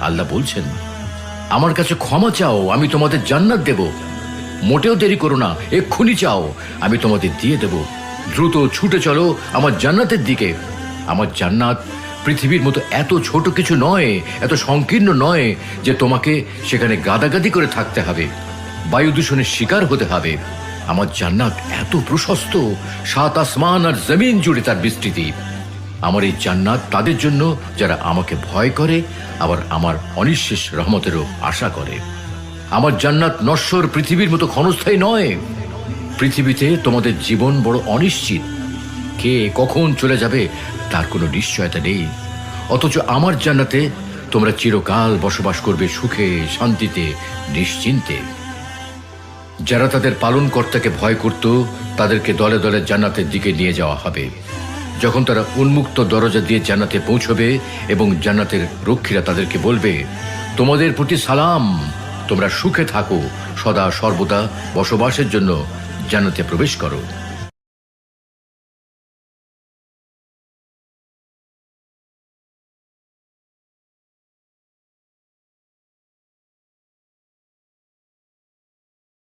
আল্লাহ বলছেন, আমার কাছে ক্ষমা চাও, আমি তোমাদের জান্নাত দেব। মোটেও দেরি করো না, এক্ষুনি চাও, আমি তোমাদের দিয়ে দেব। দ্রুত ছুটে চলো আমার জান্নাতের দিকে। আমার জান্নাত পৃথিবীর মতো এত ছোট কিছু নয়, এত সংকীর্ণ নয় যে তোমাকে সেখানে গাদাগাদি করে থাকতে হবে, বায়ু দূষণের শিকার হতে হবে। আমার জান্নাত এত প্রশস্ত, 7 আসমান আর জমিন জুড়ে তার বিস্তৃতি। আমার এই জান্নাত তাদের জন্য যারা আমাকে ভয় করে, আবার আমার অনিঃশেষ রহমতেরও আশা করে। আমার জান্নাত নশ্বর পৃথিবীর মতো ক্ষণস্থায়ী নয়। পৃথিবীতে তোমাদের জীবন বড় অনিশ্চিত, কে কখন চলে যাবে তার কোনো নিশ্চয়তা নেই। অথচ আমার জান্নাতে তোমরা চিরকাল বসবাস করবে সুখে, শান্তিতে, নিশ্চিন্তে। যারা তাদের পালনকর্তাকে ভয় করত, তাদেরকে দলে দলে জান্নাতের দিকে নিয়ে যাওয়া হবে। যখন তারা উন্মুক্ত দরজা দিয়ে জান্নাতে পৌঁছবে এবং জান্নাতের রক্ষীরা তাদেরকে বলবে, তোমাদের প্রতি সালাম, তোমরা সুখে থাকো, সদা সর্বদা বসবাসের জন্য জান্নাতে প্রবেশ করো।